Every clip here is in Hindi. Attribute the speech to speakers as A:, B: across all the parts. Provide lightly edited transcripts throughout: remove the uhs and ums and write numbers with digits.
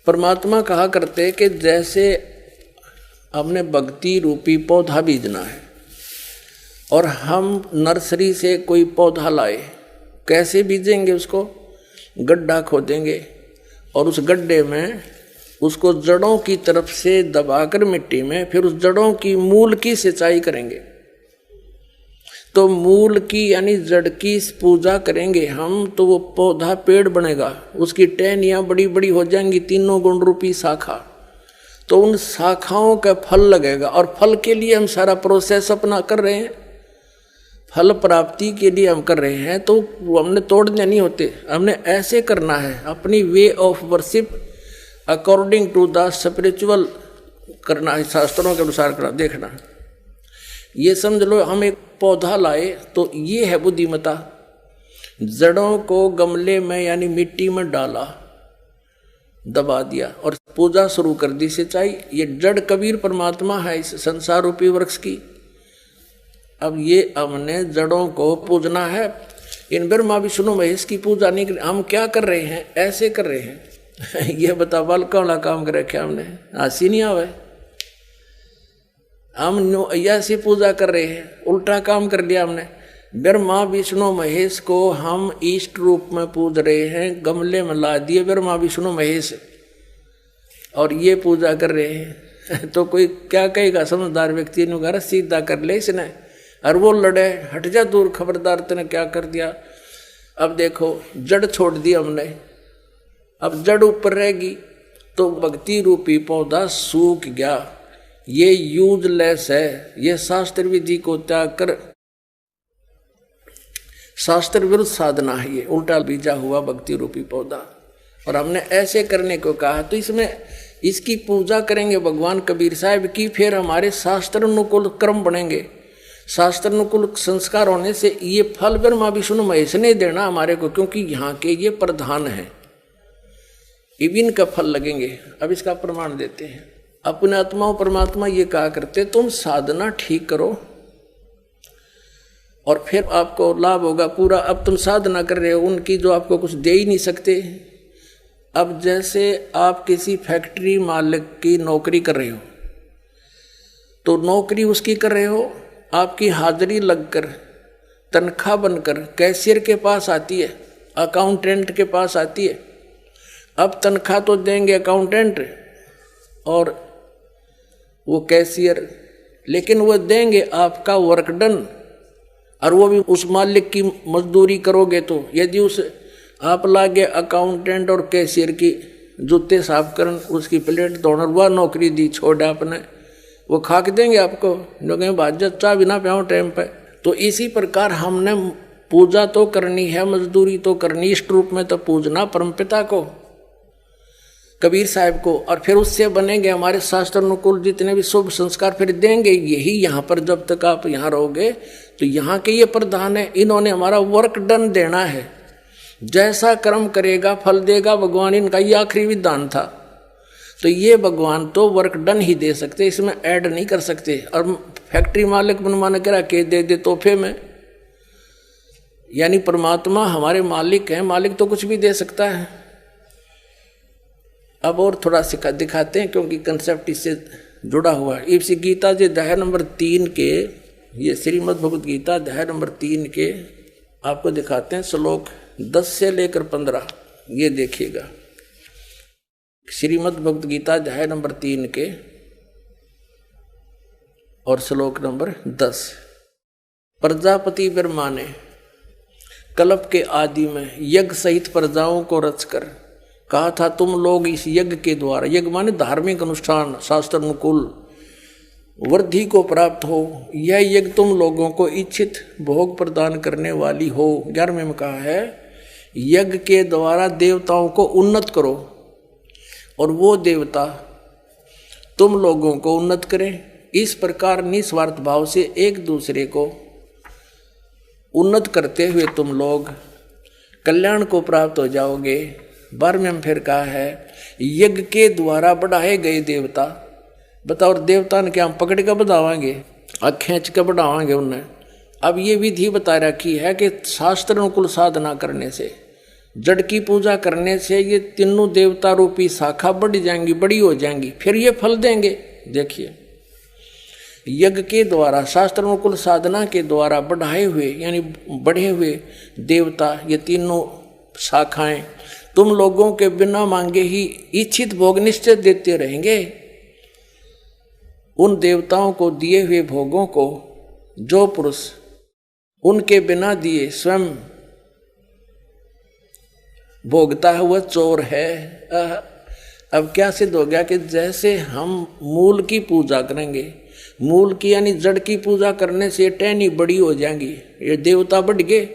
A: परमात्मा कहा करते कि जैसे हमने भक्ति रूपी पौधा बीजना है और हम नर्सरी से कोई पौधा लाए, कैसे बीजेंगे? उसको गड्ढा खोदेंगे और उस गड्ढे में उसको जड़ों की तरफ से दबाकर मिट्टी में, फिर उस जड़ों की मूल की सिंचाई करेंगे। तो मूल की यानी जड़ की पूजा करेंगे हम, तो वो पौधा पेड़ बनेगा, उसकी टहनियाँ बड़ी बड़ी हो जाएंगी, 3 गुण रूपी शाखा। तो उन शाखाओं का फल लगेगा और फल के लिए हम सारा प्रोसेस अपना कर रहे हैं, फल प्राप्ति के लिए हम कर रहे हैं। तो हमने तोड़ने नहीं होते, हमने ऐसे करना है, अपनी way of worship according to the spiritual करना है, शास्त्रों के अनुसार करना। देखना, ये समझ लो हम एक पौधा लाए तो ये है बुद्धिमता। जड़ों को गमले में यानी मिट्टी में डाला, दबा दिया और पूजा शुरू कर दी, सिंचाई। ये जड़ कबीर परमात्मा है इस संसार रूपी वृक्ष की। अब ये हमने जड़ों को पूजना है। इन ब्रह्मा विष्णु महेश की पूजा नहीं कर, हम क्या कर रहे हैं? ऐसे कर रहे हैं। ये बता बाल कौन काम कर रखे हमने? हंसी नहीं आवे। हम ऐसी पूजा कर रहे हैं, उल्टा काम कर लिया हमने। ब्रह्मा विष्णु महेश को हम इष्ट रूप में पूज रहे हैं, गमले में ला दिए ब्रह्मा विष्णु महेश और ये पूजा कर रहे हैं। तो कोई क्या कहेगा? समझदार व्यक्ति ने घर सीधा कर ले इसने, और वो लड़े, हट जा दूर, खबरदार तूने क्या कर दिया। अब देखो जड़ छोड़ दी हमने, अब जड़ ऊपर रहेगी तो भक्ति रूपी पौधा सूख गया। ये यूजलेस है, ये शास्त्र विधि को त्याग कर शास्त्र विरुद्ध साधना है, ये उल्टा बीजा हुआ भक्ति रूपी पौधा। और हमने ऐसे करने को कहा, तो इसमें इसकी पूजा करेंगे भगवान कबीर साहब की, फिर हमारे शास्त्र अनुकूल कर्म बनेंगे। शास्त्र अनुकूल संस्कार होने से ये फल ब्रह्मा विष्णु महेश ने देना हमारे को, क्योंकि यहाँ के ये प्रधान है, इविन का फल लगेंगे। अब इसका प्रमाण देते हैं। अपने आत्माओं परमात्मा ये कहा करते, तुम साधना ठीक करो और फिर आपको लाभ होगा पूरा। अब तुम साधना कर रहे हो उनकी जो आपको कुछ दे ही नहीं सकते। अब जैसे आप किसी फैक्ट्री मालिक की नौकरी कर रहे हो, तो नौकरी उसकी कर रहे हो, आपकी हाजिरी लगकर तनख्वाह बनकर कैशियर के पास आती है, अकाउंटेंट के पास आती है। अब तनख्वाह तो देंगे अकाउंटेंट और वो कैशियर, लेकिन वो देंगे आपका वर्क डन, और वो भी उस मालिक की मजदूरी करोगे। तो यदि उस आप लागे अकाउंटेंट और कैशियर की जूते साफ करन, उसकी प्लेट धोना, वह नौकरी दी छोड़ आपने, वो खा के देंगे आपको, लोग भाजत चाह बिना प्याओ टाइम पे। तो इसी प्रकार हमने पूजा तो करनी है, मजदूरी तो करनी, इष्ट रूप में तो पूजना परमपिता को, कबीर साहब को, और फिर उससे बनेंगे हमारे शास्त्र अनुकूल जितने भी शुभ संस्कार फिर देंगे। यही यहाँ पर जब तक आप यहाँ रहोगे तो यहाँ के ये प्रधान है, इन्होंने हमारा वर्क डन देना है। जैसा कर्म करेगा फल देगा भगवान, इनका ये आखिरी विधान था। तो ये भगवान तो वर्क डन ही दे सकते, इसमें ऐड नहीं कर सकते। और फैक्ट्री मालिक बनवाने करा के दे तोहफे में, यानी परमात्मा हमारे मालिक हैं, मालिक तो कुछ भी दे सकता है। अब और थोड़ा सिखा दिखाते हैं, क्योंकि कंसेप्ट इससे जुड़ा हुआ है। इसी गीता जी अध्याय नंबर 3 के, ये श्रीमद् भगवद गीता अध्याय नंबर 3 के आपको दिखाते हैं, श्लोक 10 से लेकर 15। ये देखिएगा, श्रीमद् भगवद गीता अध्याय नंबर 3 के और श्लोक नंबर 10। प्रजापति ब्रह्मा ने कल्प के आदि में यज्ञ सहित प्रजाओं को रचकर कहा था, तुम लोग इस यज्ञ के द्वारा, यज्ञ माने धार्मिक अनुष्ठान, शास्त्र अनुकूल वृद्धि को प्राप्त हो। यह यज्ञ तुम लोगों को इच्छित भोग प्रदान करने वाली हो। 11वें में कहा है, यज्ञ के द्वारा देवताओं को उन्नत करो और वो देवता तुम लोगों को उन्नत करें। इस प्रकार निस्वार्थ भाव से एक दूसरे को उन्नत करते हुए तुम लोग कल्याण को प्राप्त हो जाओगे। 12वें में फिर कहा है, यज्ञ के द्वारा बढ़ाए गए देवता, बताओ देवता ने क्या हम पकड़ कर बढ़ावाएंगे, खींच कर बढ़ावाएंगे उन्हें। अब ये विधि बता रखी है कि शास्त्र अनुकूल साधना करने से जड़ की पूजा करने से ये तीनों देवता रूपी शाखा बढ़ जाएंगी, बड़ी हो जाएंगी, फिर ये फल देंगे। देखिए, यज्ञ के द्वारा, शास्त्रानुकूल साधना के द्वारा बढ़ाए हुए यानी बढ़े हुए देवता, ये तीनों शाखाएं तुम लोगों के बिना मांगे ही इच्छित भोग निश्चित देते रहेंगे। उन देवताओं को दिए हुए भोगों को जो पुरुष उनके बिना दिए स्वयं भोगता है वह चोर है। अब क्या सिद्ध हो गया कि जैसे हम मूल की पूजा करेंगे, मूल की यानी जड़ की पूजा करने से टहनी बड़ी हो जाएंगी, ये देवता बढ़ गए,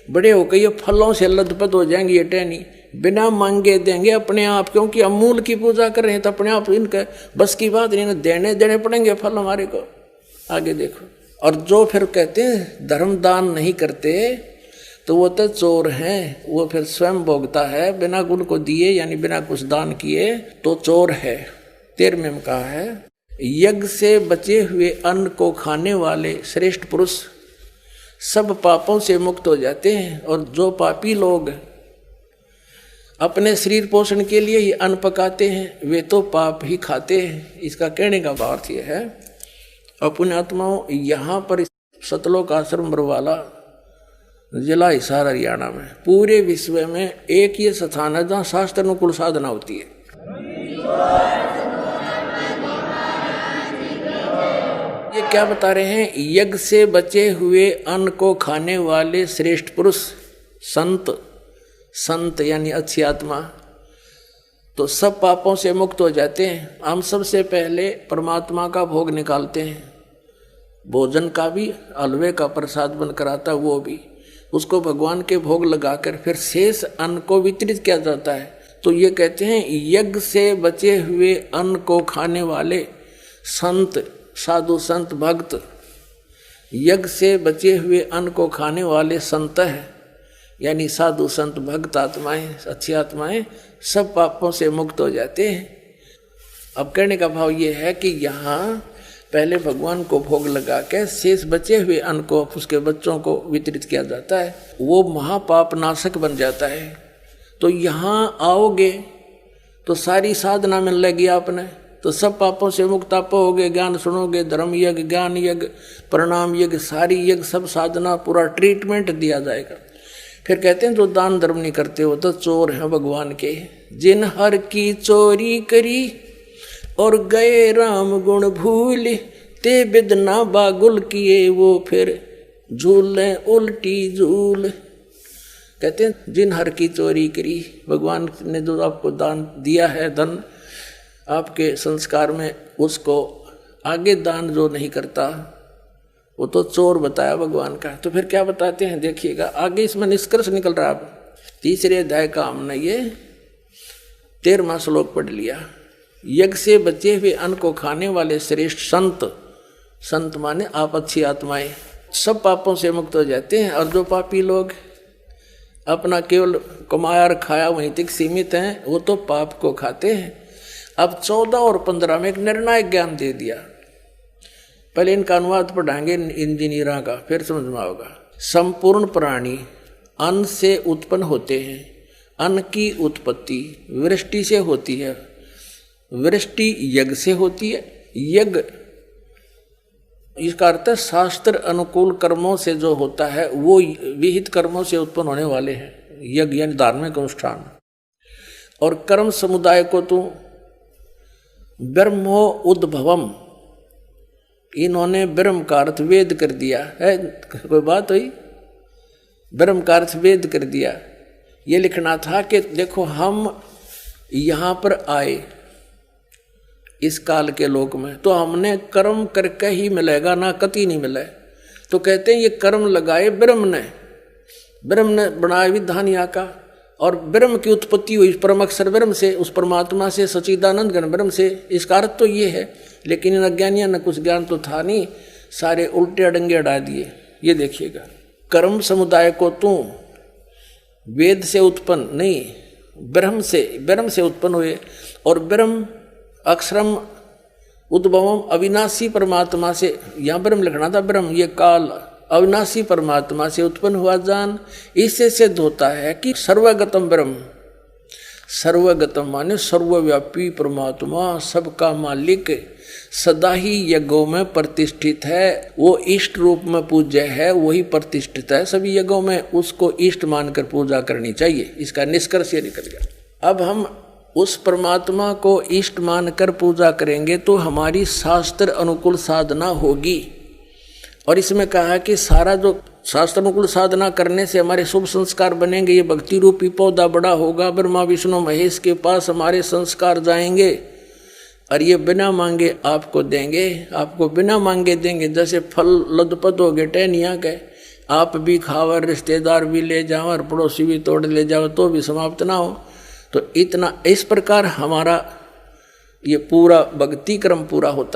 A: बड़े होकर ये फलों से लथपथ हो जाएंगी, ये टहनी बिना मांगे देंगे अपने आप, क्योंकि हम मूल की पूजा कर रहे हैं तो अपने आप इनका बस की बात नहीं, देने पड़ेंगे फल हमारे को। आगे देखो, और जो फिर कहते हैं धर्म दान नहीं करते तो वो तो चोर हैं, वो फिर स्वयं भोगता है बिना गुण को दिए यानी बिना कुछ दान किए तो चोर है। 13वें में कहा है, यज्ञ से बचे हुए अन्न को खाने वाले श्रेष्ठ पुरुष सब पापों से मुक्त हो जाते हैं, और जो पापी लोग अपने शरीर पोषण के लिए ही अन्न पकाते हैं वे तो पाप ही खाते हैं। इसका कहने का भाव यह है, अपने आत्माओं यहाँ पर सतलोक आश्रम बरवाला जिला हिसार हरियाणा में पूरे विश्व में एक ये स्थान है जहाँ शास्त्र अनुकूल साधना होती है। ये क्या बता रहे हैं, यज्ञ से बचे हुए अन्न को खाने वाले श्रेष्ठ पुरुष संत यानी अच्छी आत्मा तो सब पापों से मुक्त हो जाते हैं। हम सबसे पहले परमात्मा का भोग निकालते हैं, भोजन का भी, हलवे का प्रसाद बनकर आता वो भी, उसको भगवान के भोग लगाकर फिर शेष अन्न को वितरित किया जाता है। तो ये कहते हैं यज्ञ से बचे हुए अन्न को खाने वाले संत, साधु संत भक्त, यज्ञ से बचे हुए अन्न को खाने वाले संत है यानी साधु संत भक्त आत्माएं, अच्छी आत्माएं सब पापों से मुक्त हो जाते हैं। अब कहने का भाव ये है कि यहाँ पहले भगवान को भोग लगा के शेष बचे हुए अन्न को उसके बच्चों को वितरित किया जाता है, वो महापाप नाशक बन जाता है। तो यहाँ आओगे तो सारी साधना मिल लगेगी आपने, तो सब पापों से मुक्त आप होगे, ज्ञान सुनोगे, धर्म यज्ञ, ज्ञान यज्ञ, प्रणाम यज्ञ, सारी यज्ञ, सब साधना पूरा ट्रीटमेंट दिया जाएगा। फिर कहते हैं जो दान धर्म नहीं करते वो तो चोर हैं भगवान के। जिन हर की चोरी करी और गए राम गुण भूल, ते बिदना बागुल किए वो फिर झूले उल्टी झूल। कहते हैं जिन हर की चोरी करी, भगवान ने जो आपको दान दिया है, धन आपके संस्कार में, उसको आगे दान जो नहीं करता वो तो चोर बताया भगवान का। तो फिर क्या बताते हैं देखिएगा, आगे इसमें निष्कर्ष निकल रहा है। अब 3रे अध्याय का हमने ये 13वां श्लोक पढ़ लिया। यज्ञ से बचे हुए अन्न को खाने वाले श्रेष्ठ संत माने आप अच्छी आत्माएं सब पापों से मुक्त हो जाते हैं, और जो पापी लोग अपना केवल कमाया और खाया वहीं तक सीमित हैं वो तो पाप को खाते हैं। अब 14 और 15 में एक निर्णायक ज्ञान दे दिया। पहले इनका अनुवाद पढ़ाएंगे इंजीनियरों का, फिर समझ में आएगा। संपूर्ण प्राणी अन्न से उत्पन्न होते हैं, अन्न की उत्पत्ति वृष्टि से होती है, वृष्टि यज्ञ से होती है, यज्ञ इसका अर्थ है शास्त्र अनुकूल कर्मों से जो होता है वो विहित कर्मों से उत्पन्न होने वाले हैं, यज्ञ यानी धार्मिक अनुष्ठान। और कर्म समुदाय को तो ब्रह्मो उद्भवम, इन्होंने ब्रह्म का अर्थ वेद कर दिया है। कोई बात हुई, ब्रह्म का अर्थ वेद कर दिया। ये लिखना था कि देखो हम यहाँ पर आए इस काल के लोक में तो हमने कर्म करके ही मिलेगा, ना कति नहीं मिले। तो कहते हैं ये कर्म लगाए ब्रह्म ने बनाया विधान यहाँ का, और ब्रह्म की उत्पत्ति हुई परम अक्षर ब्रह्म से, उस परमात्मा से, सच्चिदानंद घन ब्रह्म से। इसका अर्थ तो ये है, लेकिन इन अज्ञानियों ने कुछ ज्ञान तो था नहीं, सारे उल्टे अडंगे अड़ा दिए। ये देखिएगा, कर्म समुदाय को तू वेद से उत्पन्न नहीं, ब्रह्म से उत्पन्न हुए, और ब्रह्म अक्षरम उद्भवम अविनाशी परमात्मा से, यहाँ ब्रह्म लिखना था, ब्रह्म ये काल अविनाशी परमात्मा से उत्पन्न हुआ जान। इससे सिद्ध होता है कि सर्वगतम ब्रह्म, सर्वगतम माने सर्वव्यापी परमात्मा, सबका मालिक, सदा ही यज्ञों में प्रतिष्ठित है। वो इष्ट रूप में पूज्य है, वही प्रतिष्ठित है सभी यज्ञों में, उसको इष्ट मानकर पूजा करनी चाहिए। इसका निष्कर्ष ये निकल गया। अब हम उस परमात्मा को इष्ट मानकर पूजा करेंगे तो हमारी शास्त्र अनुकूल साधना होगी। और इसमें कहा है कि सारा जो शास्त्र अनुकूल साधना करने से हमारे शुभ संस्कार बनेंगे। ये भक्ति रूपी पौधा बड़ा होगा, ब्रह्मा विष्णु महेश के पास हमारे संस्कार जाएंगे और ये बिना मांगे आपको देंगे, आपको बिना मांगे देंगे। जैसे फल लदपत हो गए टहनिया के, आप भी खाओ, रिश्तेदार भी ले जाओ और पड़ोसी भी तोड़ ले जाओ तो भी समाप्त ना हो। तो इतना इस प्रकार हमारा ये पूरा भक्ति क्रम पूरा होता